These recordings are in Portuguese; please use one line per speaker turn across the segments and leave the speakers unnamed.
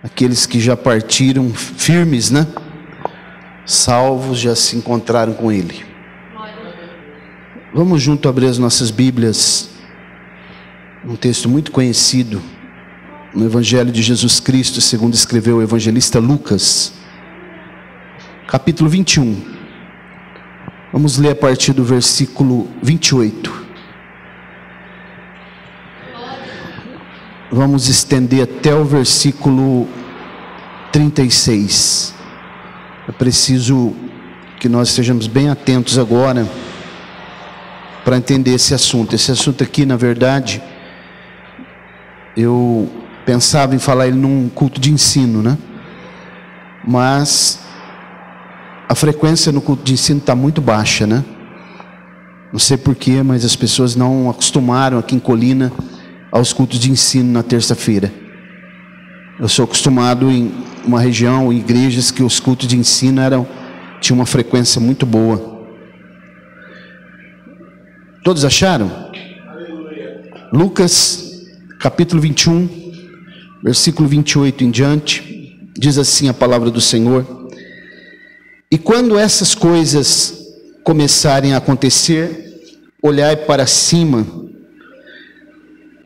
aqueles que já partiram firmes, né? Salvos, já se encontraram com Ele. Vamos junto abrir as nossas Bíblias, um texto muito conhecido, no Evangelho de Jesus Cristo, segundo escreveu o evangelista Lucas, capítulo 21. Vamos ler a partir do versículo 28. Vamos estender até o versículo 36. É preciso que nós estejamos bem atentos agora para entender esse assunto. Esse assunto aqui, na verdade, eu pensava em falar ele num culto de ensino, né? Mas a frequência no culto de ensino está muito baixa, né? Não sei porquê, mas as pessoas não acostumaram aqui em Colina aos cultos de ensino na terça-feira. Eu sou acostumado em uma região, em igrejas que os cultos de ensino tinham uma frequência muito boa. Todos acharam? Aleluia. Lucas, capítulo 21, versículo 28 em diante, diz assim a palavra do Senhor: E quando essas coisas começarem a acontecer, olhai para cima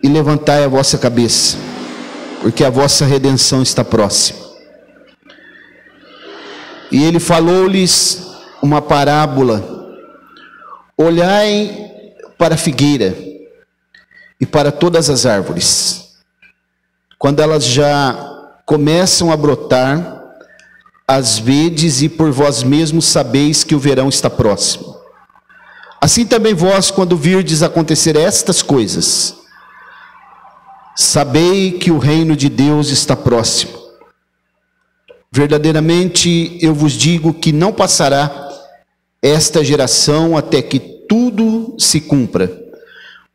e levantai a vossa cabeça, porque a vossa redenção está próxima. E ele falou-lhes uma parábola: olhai para a figueira e para todas as árvores. Quando elas já começam a brotar, as vedes e por vós mesmos sabeis que o verão está próximo. Assim também vós, quando virdes acontecer estas coisas, sabei que o reino de Deus está próximo. Verdadeiramente eu vos digo que não passará esta geração até que tudo se cumpra.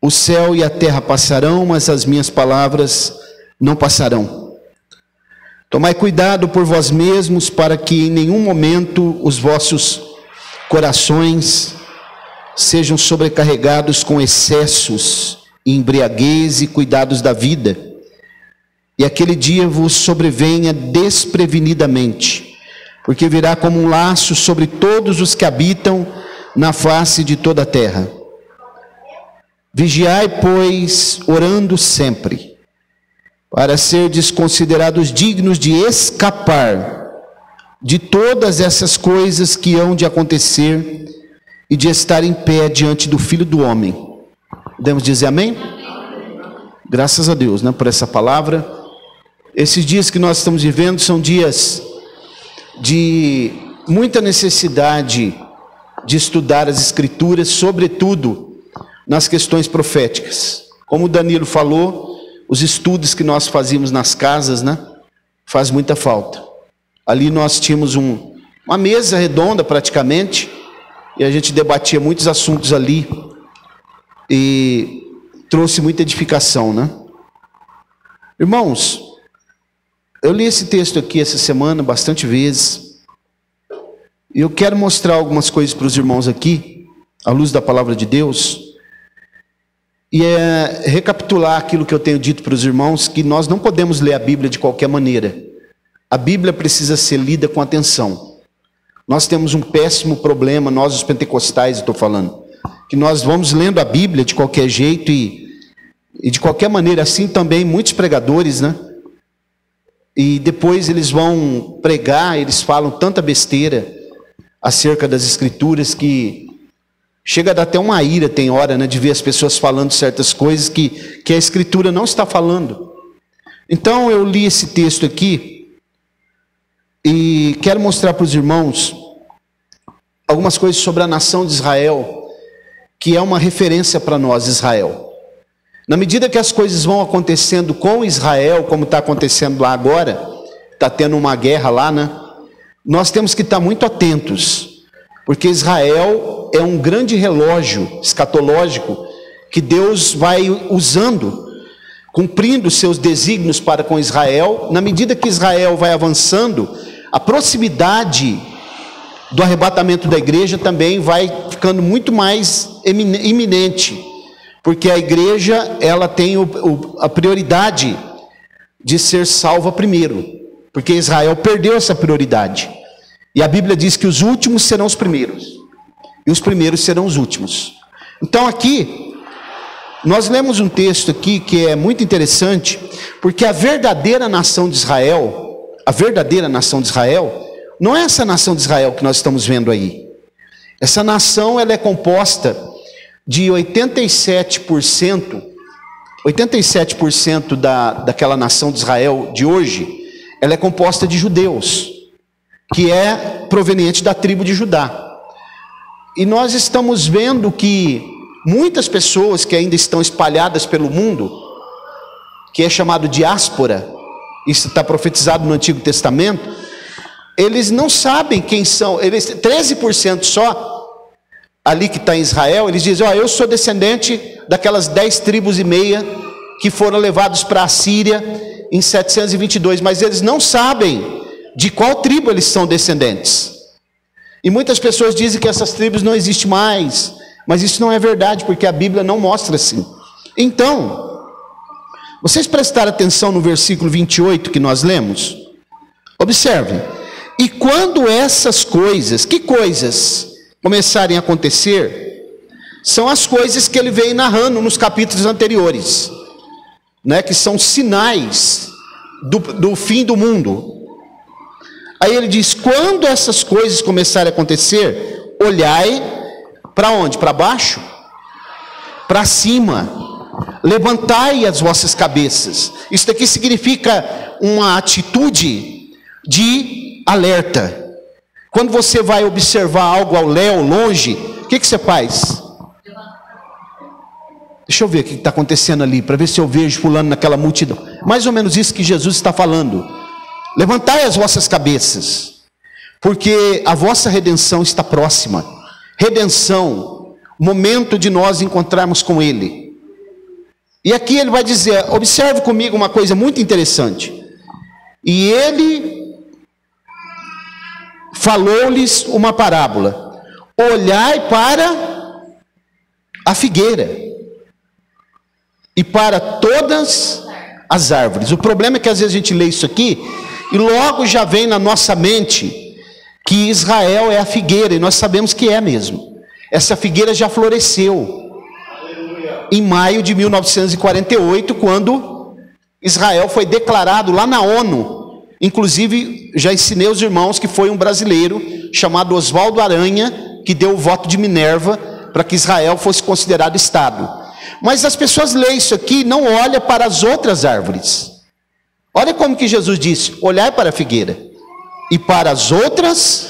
O céu e a terra passarão, mas as minhas palavras não passarão. Tomai cuidado por vós mesmos, para que em nenhum momento os vossos corações sejam sobrecarregados com excessos, embriaguez e cuidados da vida, e aquele dia vos sobrevenha desprevenidamente, porque virá como um laço sobre todos os que habitam na face de toda a terra. Vigiai, pois, orando sempre, para serdes considerados dignos de escapar de todas essas coisas que hão de acontecer e de estar em pé diante do Filho do Homem. Podemos dizer amém? Graças a Deus, né, por essa palavra. Esses dias que nós estamos vivendo são dias de muita necessidade de estudar as Escrituras, sobretudo nas questões proféticas. Como o Danilo falou, os estudos que nós fazíamos nas casas, né, faz muita falta. Ali nós tínhamos uma mesa redonda praticamente, e a gente debatia muitos assuntos ali, e trouxe muita edificação, né? Irmãos, eu li esse texto aqui essa semana bastante vezes, e eu quero mostrar algumas coisas para os irmãos aqui, à luz da palavra de Deus, e recapitular aquilo que eu tenho dito para os irmãos, que nós não podemos ler a Bíblia de qualquer maneira. A Bíblia precisa ser lida com atenção. Nós temos um péssimo problema, nós os pentecostais, estou falando, que nós vamos lendo a Bíblia de qualquer jeito e de qualquer maneira, assim também muitos pregadores, né? E depois eles vão pregar, eles falam tanta besteira acerca das Escrituras que chega a dar até uma ira, tem hora, né, de ver as pessoas falando certas coisas que a Escritura não está falando. Então eu li esse texto aqui e quero mostrar para os irmãos algumas coisas sobre a nação de Israel, que é uma referência para nós, Israel. Na medida que as coisas vão acontecendo com Israel, como está acontecendo lá agora, está tendo uma guerra lá, né? Nós temos que estar muito atentos, porque Israel é um grande relógio escatológico que Deus vai usando, cumprindo seus desígnios para com Israel. Na medida que Israel vai avançando, a proximidade do arrebatamento da igreja também vai ficando muito mais iminente, porque a igreja ela tem a prioridade de ser salva primeiro. porque Israel perdeu essa prioridade. E a Bíblia diz que os últimos serão os primeiros, e os primeiros serão os últimos. Então aqui, nós lemos um texto aqui que é muito interessante, porque a verdadeira nação de Israel, não é essa nação de Israel que nós estamos vendo aí. Essa nação, ela é composta de 87% daquela nação de Israel de hoje, ela é composta de judeus, que é proveniente da tribo de Judá. E nós estamos vendo que muitas pessoas que ainda estão espalhadas pelo mundo, que é chamado diáspora, isso está profetizado no Antigo Testamento, eles não sabem quem são, 13% só, ali que está em Israel, eles dizem, eu sou descendente daquelas 10 tribos e meia, que foram levados para a Síria em 722, mas eles não sabem de qual tribo eles são descendentes. E muitas pessoas dizem que essas tribos não existem mais, mas isso não é verdade, porque a Bíblia não mostra assim. Então, vocês prestaram atenção no versículo 28 que nós lemos? Observem. E quando essas coisas, que coisas começarem a acontecer, são as coisas que ele vem narrando nos capítulos anteriores, né, que são sinais do fim do mundo. Aí ele diz, quando essas coisas começarem a acontecer, olhai para onde? Para baixo? Para cima. Levantai as vossas cabeças. Isso daqui significa uma atitude de alerta. Quando você vai observar algo ao longe, o que você faz? Deixa eu ver o que está acontecendo ali, para ver se eu vejo fulano naquela multidão. Mais ou menos isso que Jesus está falando. Levantai as vossas cabeças, porque a vossa redenção está próxima. Redenção, momento de nós encontrarmos com Ele. E aqui ele vai dizer, observe comigo uma coisa muito interessante. E ele falou-lhes uma parábola. Olhai para a figueira e para todas as árvores. O problema é que às vezes a gente lê isso aqui e logo já vem na nossa mente que Israel é a figueira, e nós sabemos que é mesmo. Essa figueira já floresceu em maio de 1948, quando Israel foi declarado lá na ONU. Inclusive, já ensinei aos irmãos que foi um brasileiro chamado Oswaldo Aranha que deu o voto de Minerva para que Israel fosse considerado Estado. Mas as pessoas leem isso aqui e não olham para as outras árvores. Olha como que Jesus disse, olhai para a figueira e para as outras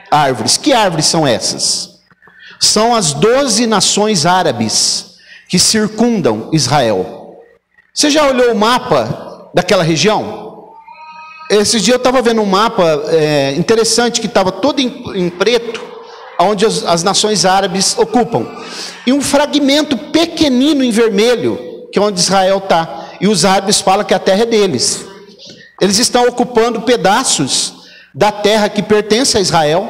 árvores. Que árvores são essas? São as 12 nações árabes que circundam Israel. Você já olhou o mapa daquela região? Esses dias eu estava vendo um mapa interessante que estava todo em preto, onde as nações árabes ocupam. E um fragmento pequenino em vermelho, que é onde Israel está. E os árabes falam que a terra é deles. Eles estão ocupando pedaços da terra que pertence a Israel.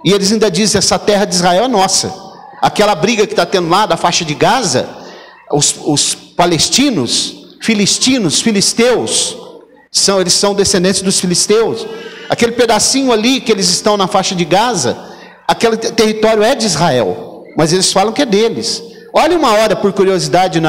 E eles ainda dizem, essa terra de Israel é nossa. Aquela briga que está tendo lá da faixa de Gaza, os palestinos, filisteus, eles são descendentes dos filisteus. Aquele pedacinho ali que eles estão na faixa de Gaza, aquele território é de Israel, mas eles falam que é deles. Olha uma hora, por curiosidade,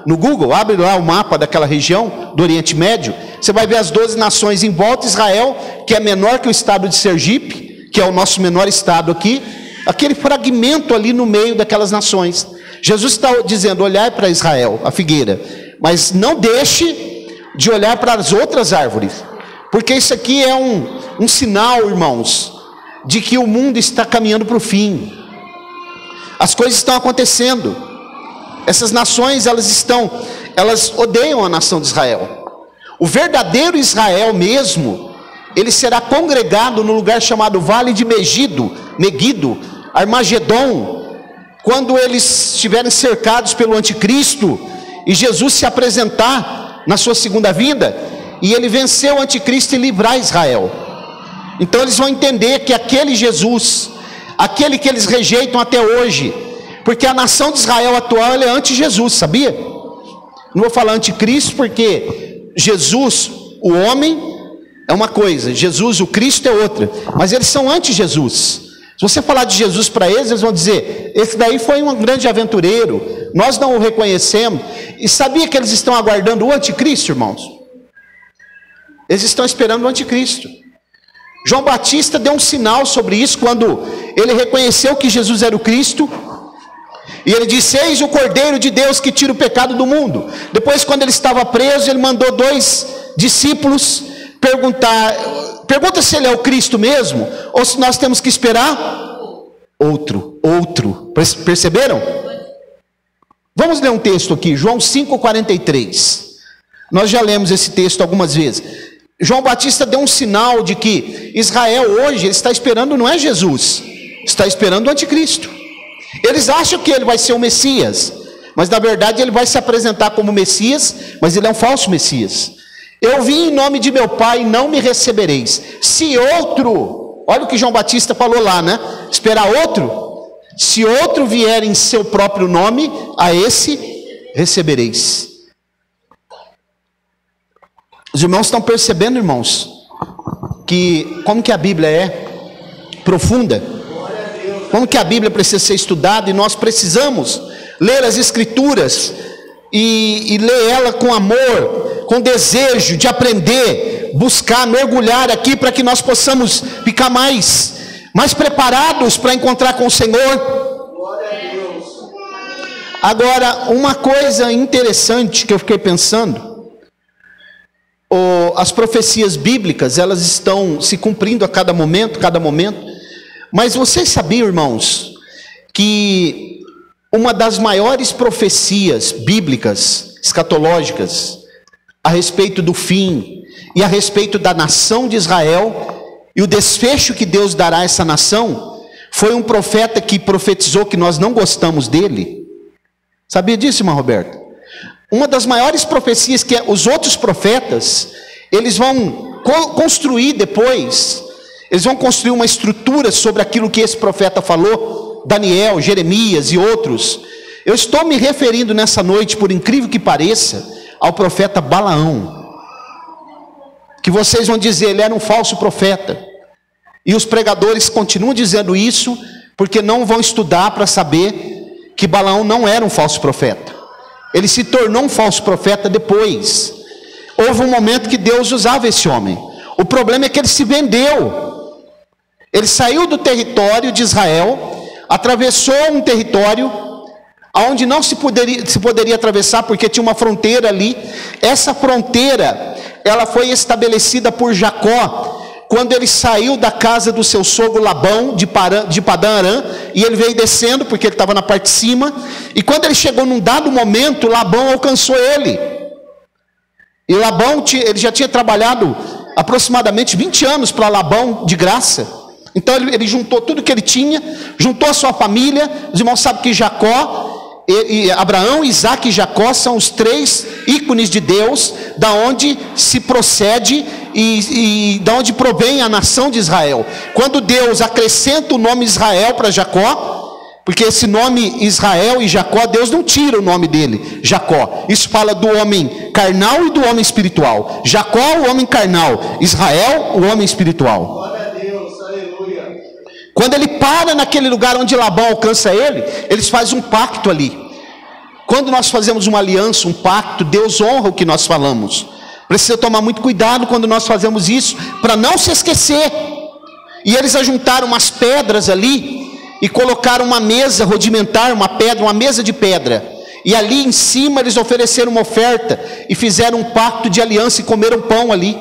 no Google, abre lá o mapa daquela região do Oriente Médio, você vai ver as 12 nações em volta de Israel, que é menor que o estado de Sergipe, que é o nosso menor estado aqui, aquele fragmento ali no meio daquelas nações. Jesus está dizendo, olhai para Israel, a figueira, mas não deixe de olhar para as outras árvores, porque isso aqui é um sinal, irmãos, de que o mundo está caminhando para o fim. As coisas estão acontecendo. Essas nações, elas odeiam a nação de Israel. O verdadeiro Israel mesmo, ele será congregado no lugar chamado Vale de Megido, Armagedon, quando eles estiverem cercados pelo anticristo, e Jesus se apresentar na sua segunda vinda, e ele vencer o anticristo e livrar Israel. Então eles vão entender que aquele Jesus, aquele que eles rejeitam até hoje, porque a nação de Israel atual ela é anti-Jesus, sabia? Não vou falar anticristo porque Jesus, o homem, é uma coisa, Jesus, o Cristo, é outra. Mas eles são anti-Jesus. Se você falar de Jesus para eles, eles vão dizer: esse daí foi um grande aventureiro, nós não o reconhecemos. E sabia que eles estão aguardando o anticristo, irmãos? Eles estão esperando o anticristo. João Batista deu um sinal sobre isso quando ele reconheceu que Jesus era o Cristo. E ele disse: eis o Cordeiro de Deus que tira o pecado do mundo. Depois, quando ele estava preso, ele mandou 2 discípulos pergunta se ele é o Cristo mesmo, ou se nós temos que esperar outro. Perceberam? Vamos ler um texto aqui, João 5,43. Nós já lemos esse texto algumas vezes. João Batista deu um sinal de que Israel hoje está esperando, não é Jesus, está esperando o anticristo. Eles acham que ele vai ser o Messias, mas na verdade ele vai se apresentar como Messias, mas ele é um falso Messias. Eu vim em nome de meu Pai, não me recebereis. Se outro, olha o que João Batista falou lá, né? Esperar outro. Se outro vier em seu próprio nome, a esse recebereis. Os irmãos estão percebendo, irmãos, que como que a Bíblia é profunda, como que a Bíblia precisa ser estudada, e nós precisamos ler as Escrituras e ler ela com amor, com desejo de aprender, buscar, mergulhar aqui para que nós possamos ficar mais preparados para encontrar com o Senhor. Agora, uma coisa interessante que eu fiquei pensando, as profecias bíblicas, elas estão se cumprindo a cada momento, mas vocês sabiam, irmãos, que uma das maiores profecias bíblicas, escatológicas, a respeito do fim e a respeito da nação de Israel e o desfecho que Deus dará a essa nação, foi um profeta que profetizou que nós não gostamos dele? Sabia disso, irmã Roberta? Uma das maiores profecias que os outros profetas, eles vão construir depois, eles vão construir uma estrutura sobre aquilo que esse profeta falou, Daniel, Jeremias e outros. Eu estou me referindo nessa noite, por incrível que pareça, ao profeta Balaão, que vocês vão dizer, ele era um falso profeta, e os pregadores continuam dizendo isso, porque não vão estudar para saber que Balaão não era um falso profeta. Ele se tornou um falso profeta depois. Houve um momento que Deus usava esse homem. O problema é que ele se vendeu. Ele saiu do território de Israel, atravessou um território onde não se poderia atravessar, porque tinha uma fronteira ali. Essa fronteira, ela foi estabelecida por Jacó, quando ele saiu da casa do seu sogro Labão, de Padã Arã, e ele veio descendo, porque ele estava na parte de cima, e quando ele chegou num dado momento, Labão alcançou ele. E Labão, ele já tinha trabalhado aproximadamente 20 anos para Labão, de graça. Então ele juntou tudo que ele tinha, juntou a sua família. Os irmãos sabem que Jacó, Abraão, Isaac e Jacó são os 3 ícones de Deus, da onde se procede e da onde provém a nação de Israel. Quando Deus acrescenta o nome Israel para Jacó, porque esse nome Israel e Jacó, Deus não tira o nome dele, Jacó. Isso fala do homem carnal e do homem espiritual. Jacó, o homem carnal; Israel, o homem espiritual.
Glória a Deus, aleluia.
Quando ele para naquele lugar onde Labão alcança ele, eles fazem um pacto ali. Quando nós fazemos uma aliança, um pacto, Deus honra o que nós falamos. Precisa tomar muito cuidado quando nós fazemos isso, para não se esquecer. E eles ajuntaram umas pedras ali, e colocaram uma mesa rudimentar, uma mesa de pedra. E ali em cima eles ofereceram uma oferta, e fizeram um pacto de aliança, e comeram pão ali.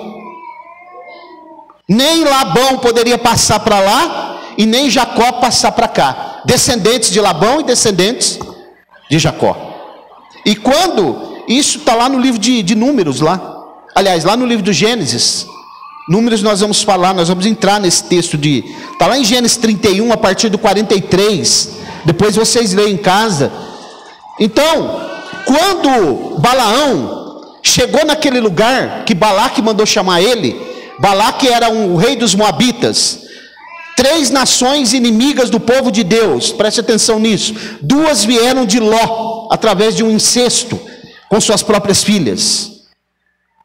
Nem Labão poderia passar para lá, e nem Jacó passar para cá. Descendentes de Labão e descendentes de Jacó. E quando, isso está lá no livro de Números, aliás, lá no livro do Gênesis. Números nós vamos falar, nós vamos entrar nesse texto está lá em Gênesis 31, a partir do 43, depois vocês leem em casa. Então, quando Balaão chegou naquele lugar, que Balaque mandou chamar ele, Balaque era o rei dos Moabitas, 3 nações inimigas do povo de Deus, preste atenção nisso. 2 vieram de Ló, através de um incesto, com suas próprias filhas.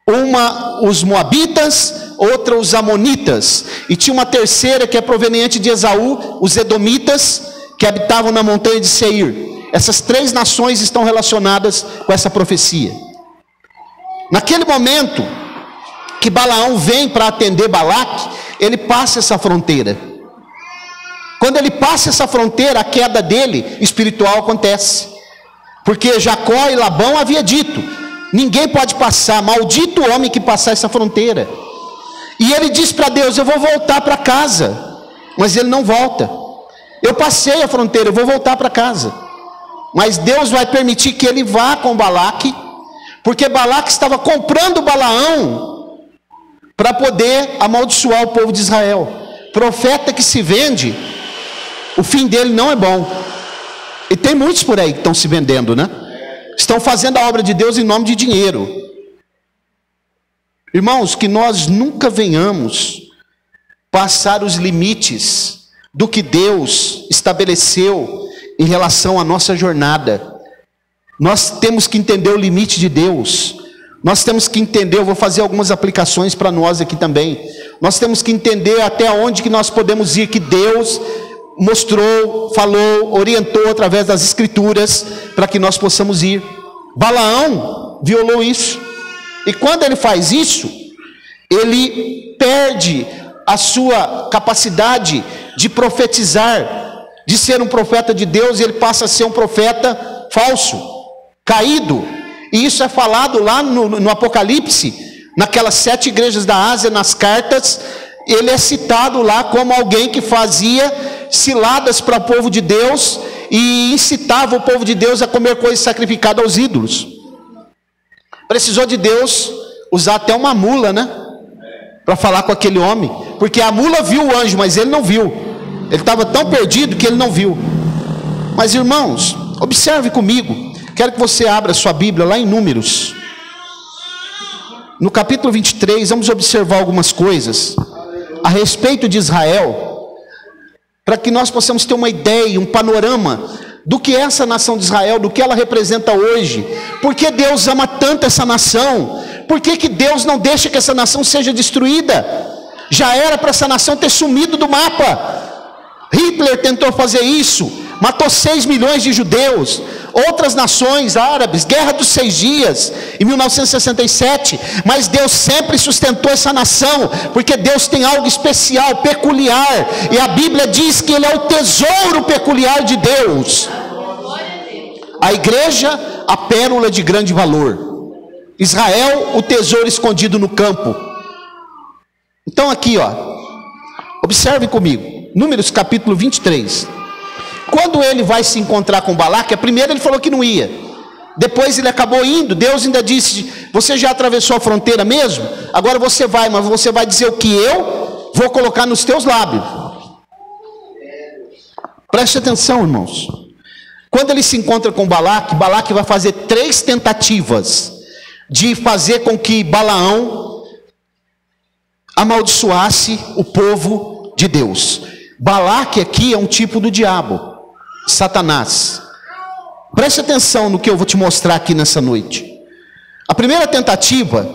Uma, os Moabitas, outra os amonitas, e tinha uma terceira que é proveniente de Esaú, os edomitas, que habitavam na montanha de Seir. Essas 3 nações estão relacionadas com essa profecia. Naquele momento que Balaão vem para atender Balaque, ele passa essa fronteira. Quando ele passa essa fronteira, a queda dele espiritual acontece. Porque Jacó e Labão havia dito: ninguém pode passar, maldito o homem que passar essa fronteira. E ele diz para Deus: eu vou voltar para casa. Mas ele não volta. Eu passei a fronteira, eu vou voltar para casa. Mas Deus vai permitir que ele vá com Balaque, porque Balaque estava comprando Balaão para poder amaldiçoar o povo de Israel. Profeta que se vende, o fim dele não é bom. E tem muitos por aí que estão se vendendo, né? Estão fazendo a obra de Deus em nome de dinheiro. Irmãos, que nós nunca venhamos passar os limites do que Deus estabeleceu em relação à nossa jornada. Nós temos que entender o limite de Deus. Nós temos que entender, eu vou fazer algumas aplicações para nós aqui também. Nós temos que entender até onde que nós podemos ir, que Deus mostrou, falou, orientou através das escrituras, para que nós possamos ir. Balaão violou isso. E quando ele faz isso, ele perde a sua capacidade de profetizar, de ser um profeta de Deus, e ele passa a ser um profeta falso, caído. E isso é falado lá no Apocalipse, naquelas 7 igrejas da Ásia, nas cartas. Ele é citado lá como alguém que fazia ciladas para o povo de Deus e incitava o povo de Deus a comer coisas sacrificadas aos ídolos. Precisou de Deus usar até uma mula, né, para falar com aquele homem, porque a mula viu o anjo, mas ele não viu. Ele estava tão perdido que ele não viu. Mas irmãos, observe comigo. Quero que você abra sua Bíblia lá em Números, no capítulo 23. Vamos observar algumas coisas a respeito de Israel, para que nós possamos ter uma ideia, um panorama do que é essa nação de Israel, do que ela representa hoje. Por que Deus ama tanto essa nação? Por que Deus não deixa que essa nação seja destruída? Já era para essa nação ter sumido do mapa. Hitler tentou fazer isso, matou 6 milhões de judeus. Outras nações árabes, Guerra dos 6 Dias, em 1967. Mas Deus sempre sustentou essa nação, porque Deus tem algo especial, peculiar. E a Bíblia diz que Ele é o tesouro peculiar de Deus. A igreja, a pérola de grande valor. Israel, o tesouro escondido no campo. Então aqui, observe comigo, Números capítulo 23. Quando ele vai se encontrar com Balaque, primeiro ele falou que não ia. Depois ele acabou indo. Deus ainda disse: você já atravessou a fronteira mesmo? Agora você vai, mas você vai dizer o que eu vou colocar nos teus lábios. Preste atenção, irmãos. Quando ele se encontra com Balaque, Balaque vai fazer 3 tentativas de fazer com que Balaão amaldiçoasse o povo de Deus. Balaque aqui é um tipo do diabo, Satanás. Preste atenção no que eu vou te mostrar aqui nessa noite. A primeira tentativa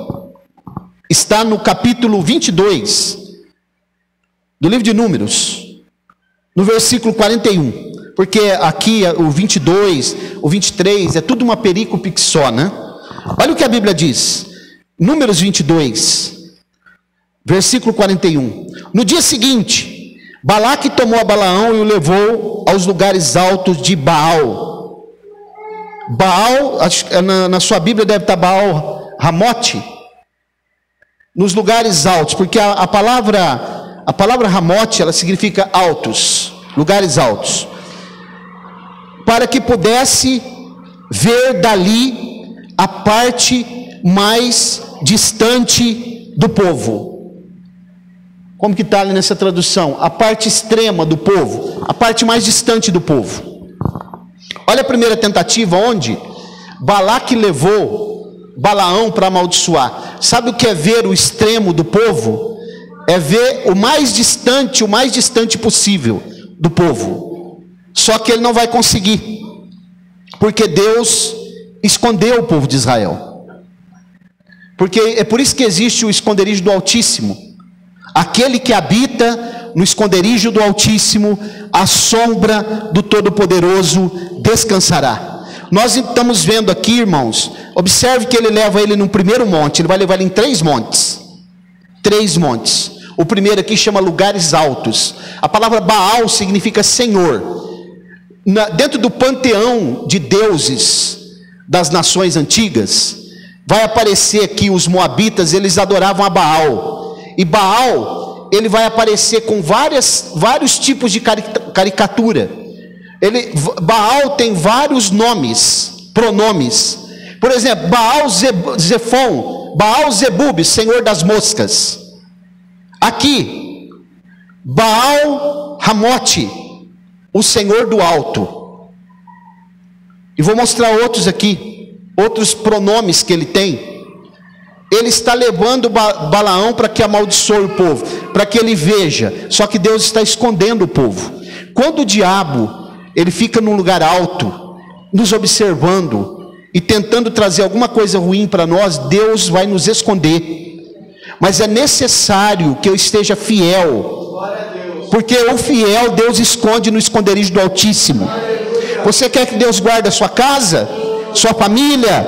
está no capítulo 22 do livro de Números, no versículo 41. Porque aqui o 22, o 23 é tudo uma perícope só, né? Olha o que a Bíblia diz. Números 22, versículo 41. No dia seguinte, Balaque tomou a Balaão e o levou aos lugares altos de Baal. Baal, na sua Bíblia deve estar Baal Ramote. Nos lugares altos, porque a palavra Ramote, ela significa altos, lugares altos. Para que pudesse ver dali a parte mais distante do povo. Como que está ali nessa tradução? A parte extrema do povo, a parte mais distante do povo. Olha a primeira tentativa, onde Balaque levou Balaão para amaldiçoar. Sabe o que é ver o extremo do povo? É ver o mais distante possível do povo. Só que ele não vai conseguir, porque Deus escondeu o povo de Israel. Porque é por isso que existe o esconderijo do Altíssimo, aquele que habita no esconderijo do Altíssimo, à sombra do Todo-Poderoso descansará. Nós estamos vendo aqui, irmãos, observe que ele leva ele no primeiro monte, ele vai levar ele em 3 montes. 3 montes. O primeiro aqui chama lugares altos. A palavra Baal significa Senhor. Dentro do panteão de deuses das nações antigas, vai aparecer aqui os moabitas, eles adoravam a Baal. E Baal, ele vai aparecer com vários tipos de caricatura. Baal tem vários nomes, pronomes. Por exemplo, Baal Zefon, Baal Zebub, Senhor das moscas. Aqui, Baal Ramote, o Senhor do alto. E vou mostrar outros aqui, outros pronomes que ele tem. Ele está levando Balaão para que amaldiçoe o povo, para que ele veja. Só que Deus está escondendo o povo. Quando o diabo, ele fica num lugar alto, nos observando e tentando trazer alguma coisa ruim para nós, Deus vai nos esconder. Mas é necessário que eu esteja fiel, porque o fiel Deus esconde no esconderijo do Altíssimo. Você quer que Deus guarde a sua casa, sua família,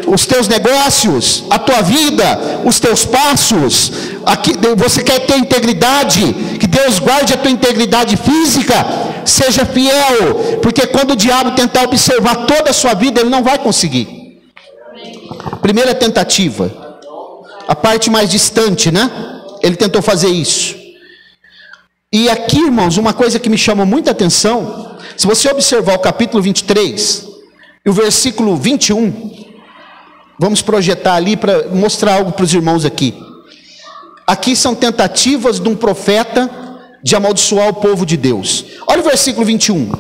os teus negócios, a tua vida, os teus passos? Você quer ter integridade, que Deus guarde a tua integridade física? Seja fiel, porque quando o diabo tentar observar toda a sua vida, ele não vai conseguir. Primeira tentativa, a parte mais distante, né? Ele tentou fazer isso. E aqui, irmãos, uma coisa que me chama muita atenção, se você observar o capítulo 23 e o versículo 21, vamos projetar ali para mostrar algo para os irmãos aqui. Aqui são tentativas de um profeta de amaldiçoar o povo de Deus. Olha o versículo 21.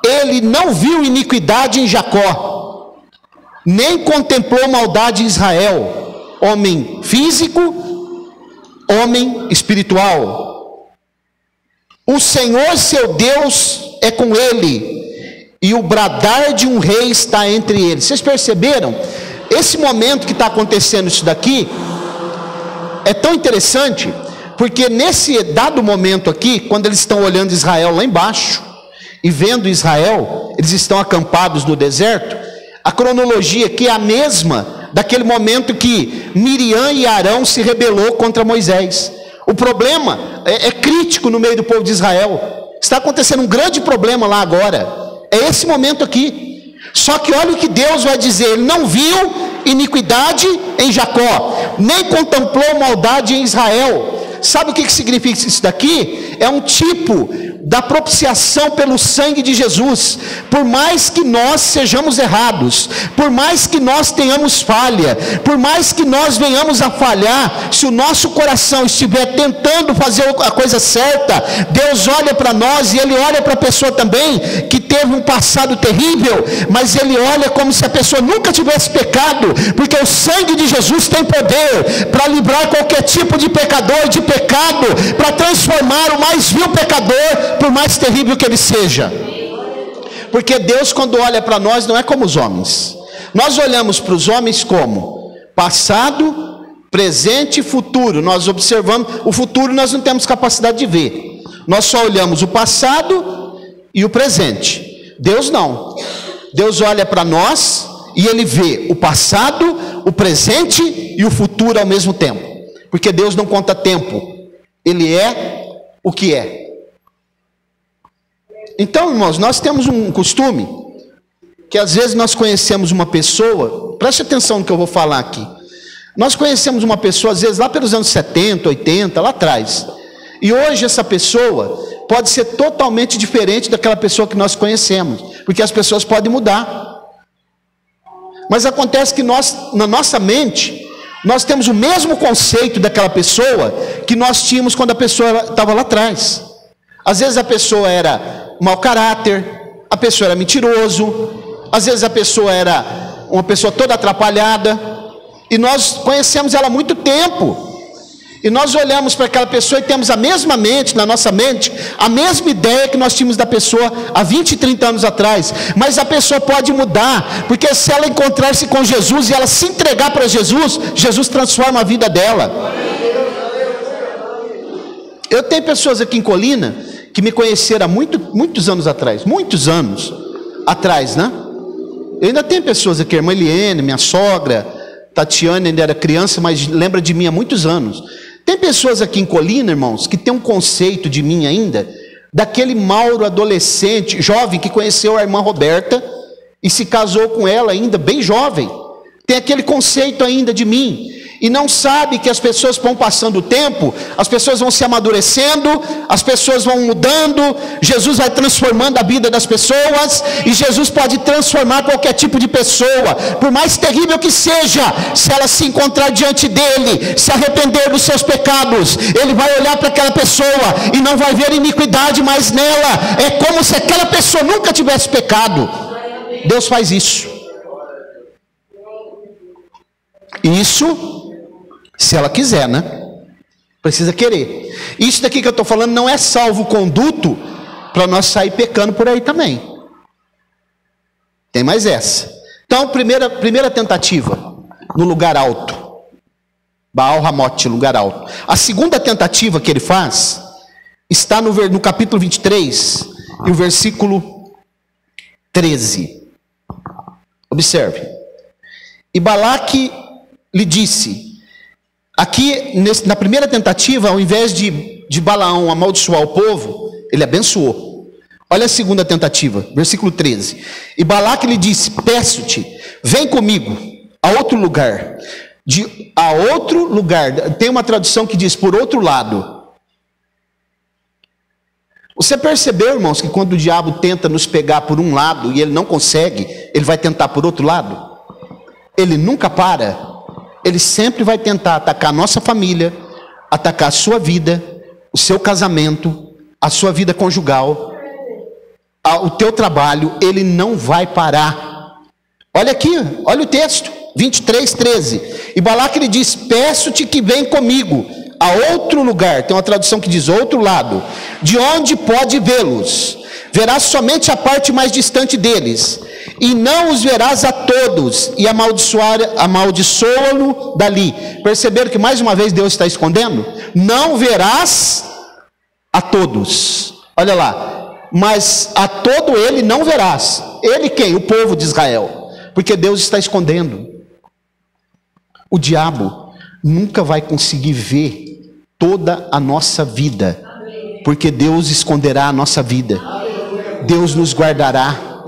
Ele não viu iniquidade em Jacó, nem contemplou maldade em Israel. Homem físico, homem espiritual. O Senhor seu Deus é com ele, e o bradar de um rei está entre eles. Vocês perceberam? Esse momento que está acontecendo isso daqui, é tão interessante, porque nesse dado momento aqui, quando eles estão olhando Israel lá embaixo, e vendo Israel, eles estão acampados no deserto, a cronologia aqui é a mesma daquele momento que Miriam e Arão se rebelou contra Moisés. O problema é crítico no meio do povo de Israel. Está acontecendo um grande problema lá agora. É esse momento aqui. Só que olha o que Deus vai dizer. Ele não viu iniquidade em Jacó, nem contemplou maldade em Israel. Sabe o que significa isso daqui? É um tipo da propiciação pelo sangue de Jesus. Por mais que nós sejamos errados, por mais que nós tenhamos falha, por mais que nós venhamos a falhar, se o nosso coração estiver tentando fazer a coisa certa, Deus olha para nós e Ele olha para a pessoa também que teve um passado terrível, mas Ele olha como se a pessoa nunca tivesse pecado, porque o sangue de Jesus tem poder para livrar qualquer tipo de pecador de pecado, para transformar o mais vil pecador, por mais terrível que ele seja. Porque Deus, quando olha para nós, não é como os homens. Nós olhamos para os homens como passado, presente e futuro. Nós observamos o futuro, nós não temos capacidade de ver. Nós só olhamos o passado e o presente. Deus não. Deus olha para nós e Ele vê o passado, o presente e o futuro ao mesmo tempo. Porque Deus não conta tempo. Ele é o que é. Então, irmãos, nós temos um costume, que às vezes nós conhecemos uma pessoa, preste atenção no que eu vou falar aqui. Nós conhecemos uma pessoa, às vezes, lá pelos anos 70, 80, lá atrás. E hoje essa pessoa pode ser totalmente diferente daquela pessoa que nós conhecemos. Porque as pessoas podem mudar. Mas acontece que nós, na nossa mente, nós temos o mesmo conceito daquela pessoa que nós tínhamos quando a pessoa estava lá atrás. Às vezes a pessoa era mau caráter, a pessoa era mentiroso, às vezes a pessoa era uma pessoa toda atrapalhada, e nós conhecemos ela há muito tempo, e nós olhamos para aquela pessoa e temos a mesma mente, na nossa mente, a mesma ideia que nós tínhamos da pessoa há 20, 30 anos atrás, mas a pessoa pode mudar, porque se ela encontrar-se com Jesus e ela se entregar para Jesus, Jesus transforma a vida dela. Eu tenho pessoas aqui em Colina que me conheceram há muitos anos atrás, né? Eu ainda tenho pessoas aqui, a irmã Eliane, minha sogra, Tatiana ainda era criança, mas lembra de mim há muitos anos. Tem pessoas aqui em Colina, irmãos, que tem um conceito de mim ainda, daquele Mauro adolescente, jovem, que conheceu a irmã Roberta e se casou com ela ainda bem jovem. Tem aquele conceito ainda de mim. E não sabe que as pessoas vão passando o tempo, as pessoas vão se amadurecendo, as pessoas vão mudando, Jesus vai transformando a vida das pessoas, e Jesus pode transformar qualquer tipo de pessoa, por mais terrível que seja, se ela se encontrar diante dele, se arrepender dos seus pecados, ele vai olhar para aquela pessoa e não vai ver iniquidade mais nela, é como se aquela pessoa nunca tivesse pecado. Deus faz isso. Isso, se ela quiser, né? Precisa querer. Isso daqui que eu estou falando não é salvo-conduto para nós sair pecando por aí também. Tem mais essa. Então, primeira tentativa, no lugar alto. Baal Ramote, lugar alto. A segunda tentativa que ele faz está no capítulo 23 e o versículo 13. Observe. E Balaque lhe disse... Aqui, na primeira tentativa, ao invés de Balaão amaldiçoar o povo, ele abençoou. Olha a segunda tentativa, versículo 13. E Balaque lhe disse: peço-te, vem comigo a outro lugar. A outro lugar. Tem uma tradução que diz por outro lado. Você percebeu, irmãos, que quando o diabo tenta nos pegar por um lado e ele não consegue, ele vai tentar por outro lado? Ele nunca para. Ele sempre vai tentar atacar a nossa família, atacar a sua vida, o seu casamento, a sua vida conjugal, o teu trabalho. Ele não vai parar. Olha aqui, olha o texto, 23, 13. E Balaque lhe diz: peço-te que vem comigo a outro lugar. Tem uma tradução que diz outro lado, de onde pode vê-los. Verás somente a parte mais distante deles, e não os verás a todos, e amaldiçoa-lo dali. Perceberam que mais uma vez Deus está escondendo? Não verás a todos. Olha lá. Mas a todo ele não verás. Ele quem? O povo de Israel. Porque Deus está escondendo. O diabo nunca vai conseguir ver toda a nossa vida, porque Deus esconderá a nossa vida. Deus nos guardará,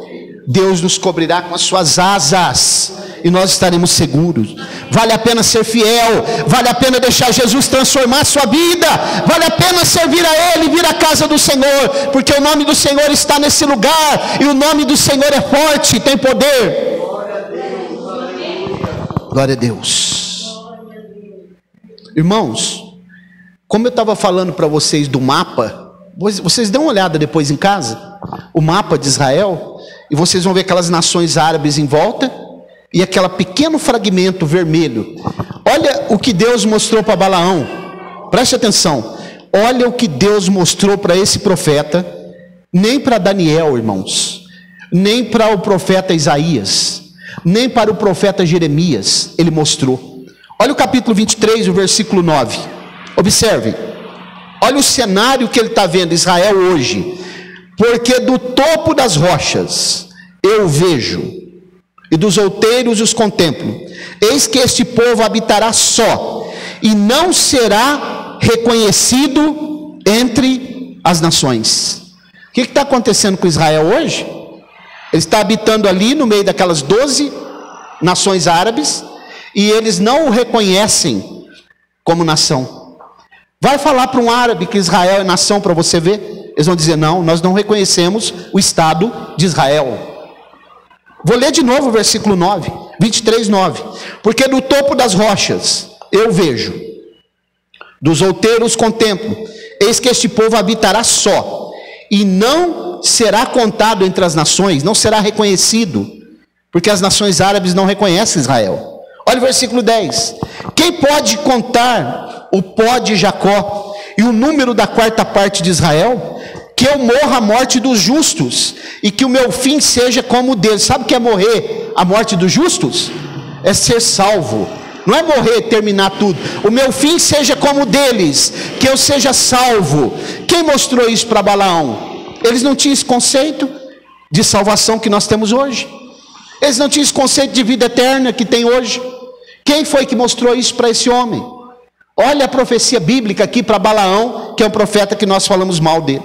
Deus nos cobrirá com as suas asas, e nós estaremos seguros. Vale a pena ser fiel, vale a pena deixar Jesus transformar a sua vida, vale a pena servir a Ele, vir à casa do Senhor, porque o nome do Senhor está nesse lugar, e o nome do Senhor é forte, tem poder. Glória a Deus. Irmãos, como eu estava falando para vocês do mapa, vocês dão uma olhada depois em casa, o mapa de Israel, e vocês vão ver aquelas nações árabes em volta, e aquele pequeno fragmento vermelho. Olha o que Deus mostrou para Balaão, preste atenção, olha o que Deus mostrou para esse profeta, nem para Daniel, irmãos, nem para o profeta Isaías, nem para o profeta Jeremias, ele mostrou. Olha o capítulo 23, o versículo 9, observe, olha o cenário que ele está vendo, Israel hoje. Porque do topo das rochas eu vejo, e dos outeiros os contemplo. Eis que este povo habitará só, e não será reconhecido entre as nações. O que está acontecendo com Israel hoje? Ele está habitando ali no meio daquelas 12 nações árabes, e eles não o reconhecem como nação. Vai falar para um árabe que Israel é nação para você ver? Eles vão dizer: não, nós não reconhecemos o Estado de Israel. Vou ler de novo o versículo 9, 23, 9. Porque do topo das rochas eu vejo, dos outeiros contemplo, eis que este povo habitará só, e não será contado entre as nações, não será reconhecido, porque as nações árabes não reconhecem Israel. Olha o versículo 10. Quem pode contar o pó de Jacó e o número da quarta parte de Israel? Que eu morra a morte dos justos, e que o meu fim seja como o deles. Sabe o que é morrer a morte dos justos? É ser salvo Não é morrer e terminar tudo. O meu fim seja como o deles, que eu seja salvo. Quem mostrou isso para Balaão? Eles não tinham esse conceito de salvação que nós temos hoje. Eles não tinham esse conceito de vida eterna que tem hoje. Quem foi que mostrou isso para esse homem? Olha a profecia bíblica aqui para Balaão, que é um profeta que nós falamos mal dele.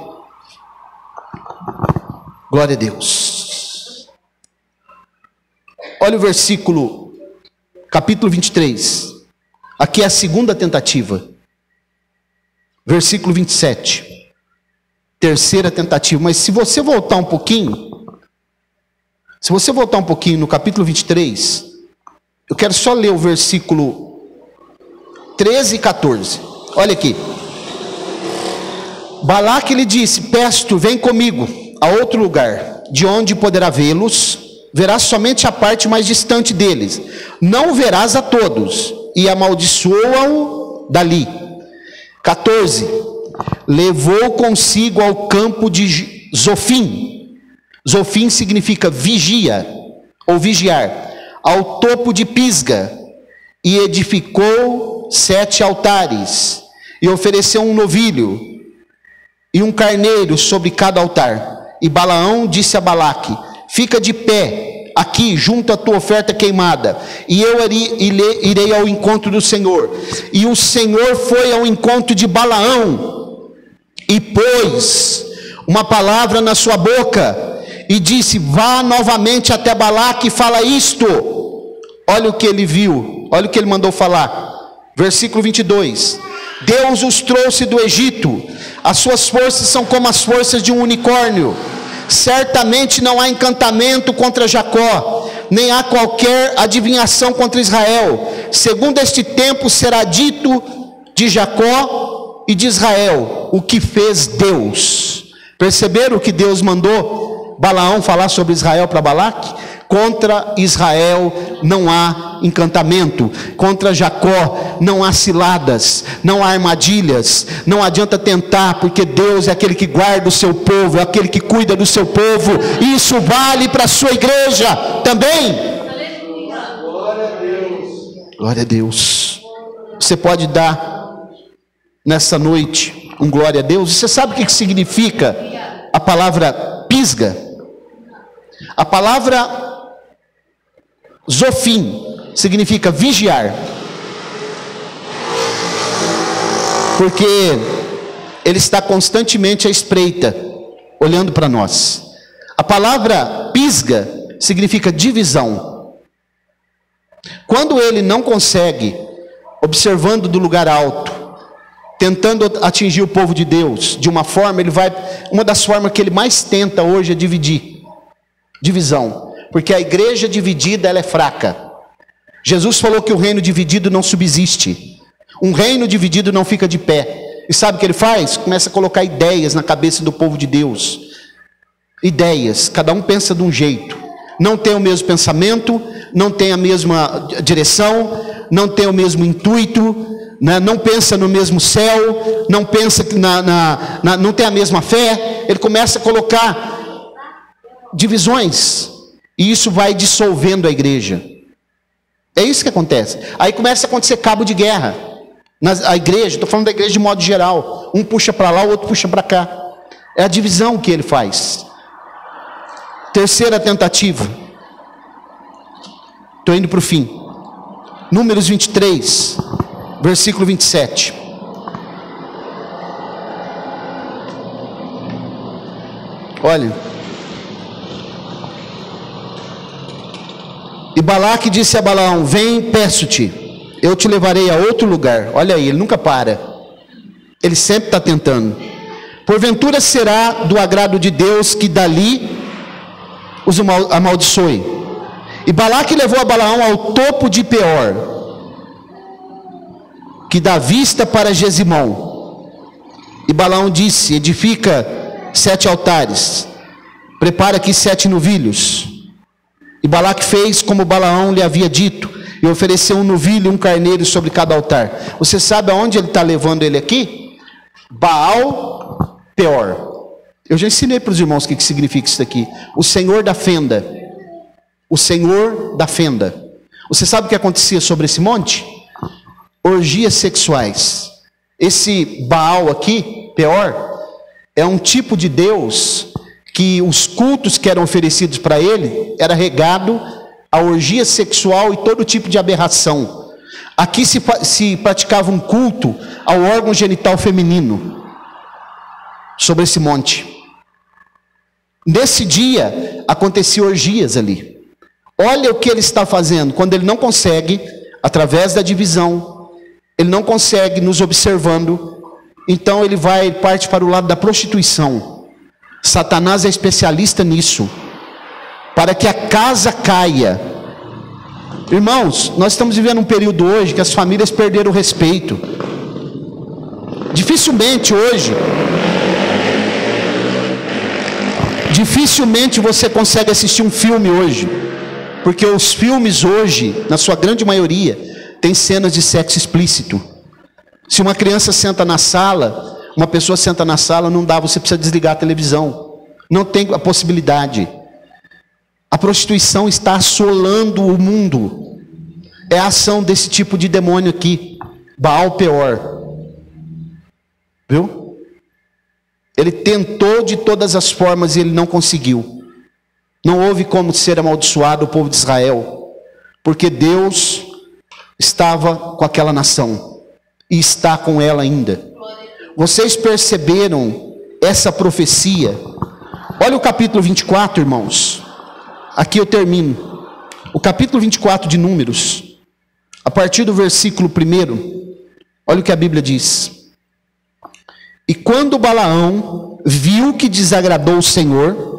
Glória a Deus. Olha o versículo, capítulo 23. Aqui é a segunda tentativa. Versículo 27. Terceira tentativa. Mas se você voltar um pouquinho, no capítulo 23, eu quero só ler o versículo 13 e 14. Olha aqui. Balaque lhe disse: peço, vem comigo a outro lugar, de onde poderá vê-los. Verás somente a parte mais distante deles, não verás a todos, e amaldiçoa-o dali. 14. Levou consigo ao campo de Zofim. Zofim significa vigia, ou vigiar. Ao topo de Pisga, e edificou 7 altares, e ofereceu um novilho e um carneiro sobre cada altar. E Balaão disse a Balaque: fica de pé aqui junto à tua oferta queimada, e eu irei ao encontro do Senhor. E o Senhor foi ao encontro de Balaão, e pôs uma palavra na sua boca, e disse: vá novamente até Balaque e fala isto. Olha o que ele viu, olha o que ele mandou falar. Versículo 22. Deus os trouxe do Egito, as suas forças são como as forças de um unicórnio. Certamente não há encantamento contra Jacó, nem há qualquer adivinhação contra Israel. Segundo este tempo será dito de Jacó e de Israel o que fez Deus. Perceberam o que Deus mandou Balaão falar sobre Israel para Balaque? Contra Israel não há encantamento, contra Jacó não há ciladas, não há armadilhas, não adianta tentar, porque Deus é aquele que guarda o seu povo, é aquele que cuida do seu povo. Isso vale para a sua igreja também. Glória a Deus. Glória a Deus. Você pode dar nessa noite um glória a Deus? Você sabe o que significa a palavra Pisga? A palavra Zofim significa vigiar, porque ele está constantemente à espreita, olhando para nós. A palavra Pisga significa divisão. Quando ele não consegue, observando do lugar alto, tentando atingir o povo de Deus de uma forma, uma das formas que ele mais tenta hoje é dividir. Divisão. Porque a igreja dividida, ela é fraca. Jesus falou que o reino dividido não subsiste. Um reino dividido não fica de pé. E sabe o que ele faz? Começa a colocar ideias na cabeça do povo de Deus. Ideias, cada um pensa de um jeito. Não tem o mesmo pensamento, não tem a mesma direção, não tem o mesmo intuito, né? Não pensa no mesmo céu, não pensa não tem a mesma fé. Ele começa a colocar divisões. E isso vai dissolvendo a igreja. É isso que acontece. Aí começa a acontecer cabo de guerra. A igreja, estou falando da igreja de modo geral. Um puxa para lá, o outro puxa para cá. É a divisão que ele faz. Terceira tentativa. Estou indo para o fim. Números 23, versículo 27. Olha. E Balaque disse a Balaão: vem, peço-te, eu te levarei a outro lugar. Olha aí, ele nunca para. Ele sempre está tentando. Porventura será do agrado de Deus que dali os amaldiçoe. E Balaque levou a Balaão ao topo de Peor, que dá vista para Gesimão. E Balaão disse: edifica 7 altares, prepara aqui 7 novilhos. E Balaque fez como Balaão lhe havia dito, e ofereceu um novilho e um carneiro sobre cada altar. Você sabe aonde ele está levando ele aqui? Baal Peor. Eu já ensinei para os irmãos o que significa isso daqui. O Senhor da fenda. O Senhor da fenda. Você sabe o que acontecia sobre esse monte? orgias sexuais. Esse Baal aqui, Peor, é um tipo de Deus que os cultos que eram oferecidos para ele era regado a orgia sexual e todo tipo de aberração. Aqui se praticava um culto ao órgão genital feminino sobre esse monte. Nesse dia acontecia orgias ali. Olha o que ele está fazendo quando ele não consegue, através da divisão, ele não consegue nos observando, então ele parte para o lado da prostituição. Satanás é especialista nisso, para que a casa caia. Irmãos, nós estamos vivendo um período hoje que as famílias perderam o respeito. Dificilmente você consegue assistir um filme hoje, porque os filmes hoje, na sua grande maioria, tem cenas de sexo explícito. Se uma criança senta na sala, uma pessoa senta na sala, não dá, você precisa desligar a televisão. Não tem a possibilidade. A prostituição está assolando o mundo. É a ação desse tipo de demônio aqui, Baal Peor. Viu? Ele tentou de todas as formas e ele não conseguiu. Não houve como ser amaldiçoado o povo de Israel, porque Deus estava com aquela nação e está com ela ainda. Vocês perceberam essa profecia? Olha o capítulo 24, irmãos. Aqui eu termino. O capítulo 24 de Números, a partir do versículo 1, olha o que a Bíblia diz. E quando Balaão viu que desagradou o Senhor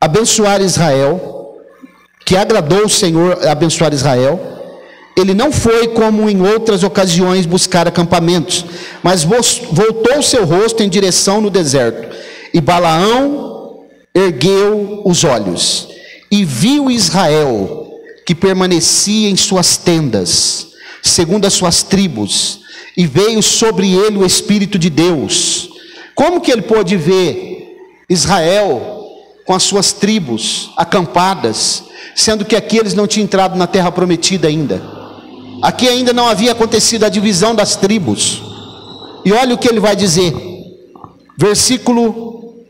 abençoar Israel, que agradou o Senhor abençoar Israel, ele não foi como em outras ocasiões buscar acampamentos, mas voltou o seu rosto em direção no deserto. E Balaão ergueu os olhos e viu Israel, que permanecia em suas tendas, segundo as suas tribos, e veio sobre ele o Espírito de Deus. Como que ele pôde ver Israel com as suas tribos acampadas, sendo que aqui eles não tinham entrado na terra prometida ainda? Aqui ainda não havia acontecido a divisão das tribos. E olha o que ele vai dizer, versículo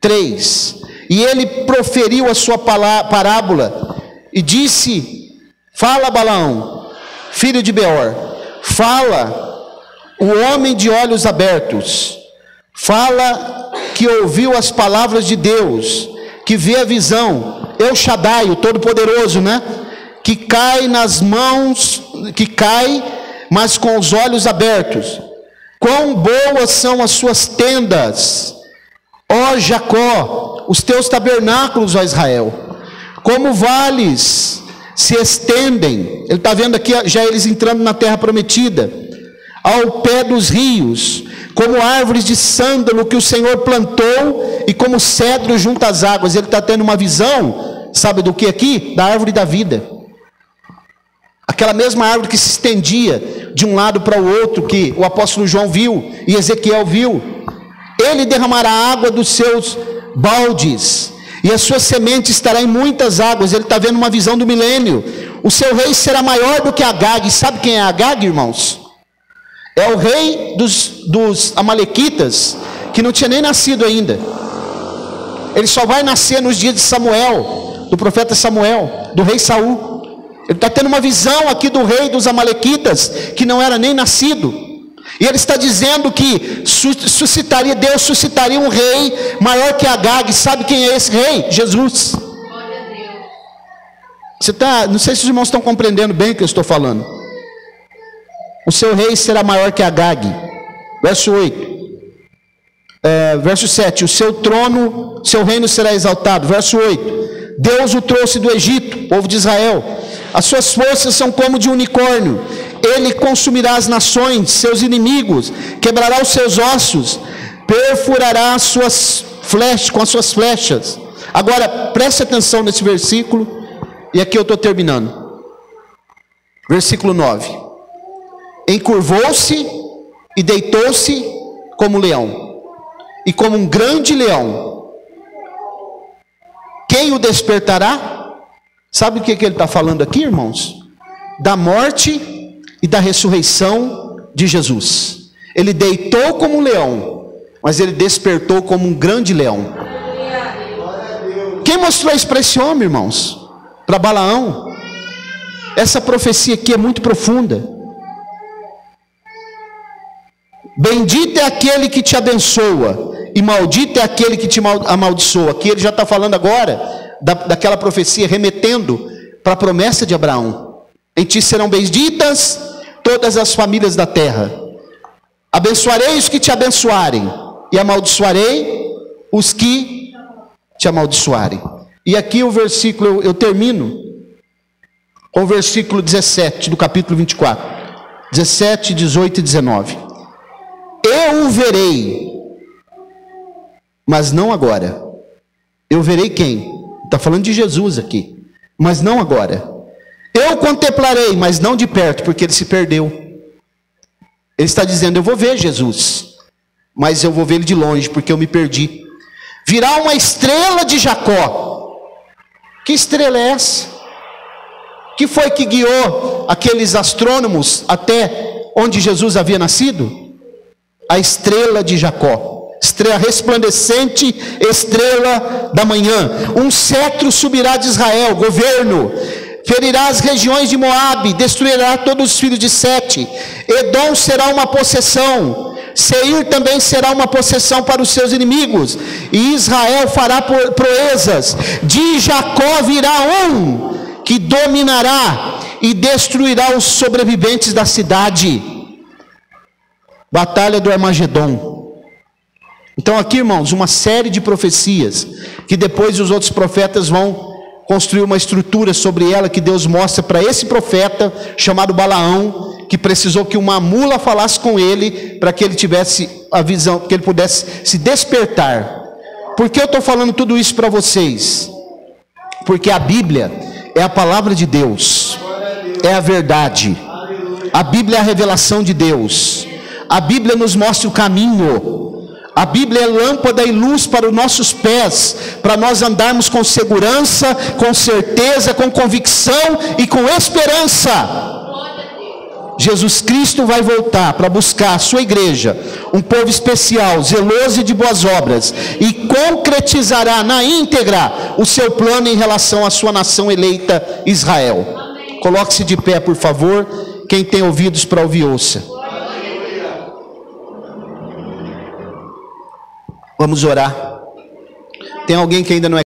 3. E ele proferiu a sua parábola e disse: fala, Balaão, filho de Beor, fala o homem de olhos abertos, fala que ouviu as palavras de Deus, que vê a visão, El Shaddai, o Todo-Poderoso, né? Que cai nas mãos, que cai, mas com os olhos abertos. Quão boas são as suas tendas, ó Jacó, os teus tabernáculos, ó Israel. Como vales se estendem. Ele está vendo aqui já eles entrando na terra prometida, ao pé dos rios, como árvores de sândalo que o Senhor plantou, e como cedro junto às águas. Ele está tendo uma visão, sabe do que aqui? Da árvore da vida. Aquela mesma árvore que se estendia de um lado para o outro, que o apóstolo João viu e Ezequiel viu. Ele derramará água dos seus baldes, e a sua semente estará em muitas águas. Ele está vendo uma visão do milênio. O seu rei será maior do que Agag. Sabe quem é Agag, irmãos? É o rei dos amalequitas, que não tinha nem nascido ainda. Ele só vai nascer nos dias de Samuel, do profeta Samuel, do rei Saul. Ele está tendo uma visão aqui do rei dos amalequitas, que não era nem nascido. E ele está dizendo que Deus suscitaria um rei maior que Agag. Sabe quem é esse rei? Jesus. Não sei se os irmãos estão compreendendo bem o que eu estou falando. O seu rei será maior que Agag. Verso 8. Verso 7. O seu trono, seu reino será exaltado. Verso 8. Deus o trouxe do Egito, povo de Israel. As suas forças são como de unicórnio. Ele consumirá as nações, seus inimigos, quebrará os seus ossos, perfurará as suas flechas, com as suas flechas. Agora, preste atenção nesse versículo, e aqui eu estou terminando. Versículo 9. Encurvou-se e deitou-se como leão, e como um grande leão. Quem o despertará? Sabe o que ele está falando aqui, irmãos? Da morte e da ressurreição de Jesus. Ele deitou como um leão, mas ele despertou como um grande leão. Quem mostrou isso para esse homem, irmãos? Para Balaão. Essa profecia aqui é muito profunda. Bendito é aquele que te abençoa, e maldito é aquele que te amaldiçoa. Aqui ele já está falando agora daquela profecia, remetendo para a promessa de Abraão. Em ti serão benditas todas as famílias da terra. Abençoarei os que te abençoarem, e amaldiçoarei os que te amaldiçoarem. E aqui o versículo, eu termino com o versículo 17 do capítulo 24. 17, 18 e 19. Eu o verei, mas não agora. Eu verei quem? Está falando de Jesus aqui. Mas não agora. Eu contemplarei, mas não de perto, porque ele se perdeu. Ele está dizendo, eu vou ver Jesus, mas eu vou ver ele de longe, porque eu me perdi. Virá uma estrela de Jacó. Que estrela é essa? Que foi que guiou aqueles astrônomos até onde Jesus havia nascido? A estrela de Jacó. Estrela resplandecente, estrela da manhã. Um cetro subirá de Israel, governo. Ferirá as regiões de Moabe, destruirá todos os filhos de Sete. Edom será uma possessão. Seir também será uma possessão para os seus inimigos. E Israel fará proezas. De Jacó virá um que dominará e destruirá os sobreviventes da cidade. Batalha do Armagedon. Então aqui, irmãos, uma série de profecias que depois os outros profetas vão construir uma estrutura sobre ela, que Deus mostra para esse profeta chamado Balaão, que precisou que uma mula falasse com ele para que ele tivesse a visão, que ele pudesse se despertar. Por que eu estou falando tudo isso para vocês? Porque a Bíblia é a palavra de Deus, é a verdade. A Bíblia é a revelação de Deus. A Bíblia nos mostra o caminho. A Bíblia é lâmpada e luz para os nossos pés, para nós andarmos com segurança, com certeza, com convicção e com esperança. Jesus Cristo vai voltar para buscar a sua igreja, um povo especial, zeloso e de boas obras, e concretizará na íntegra o seu plano em relação à sua nação eleita, Israel. Coloque-se de pé, por favor. Quem tem ouvidos para ouvir, ouça. Vamos orar. Tem alguém que ainda não é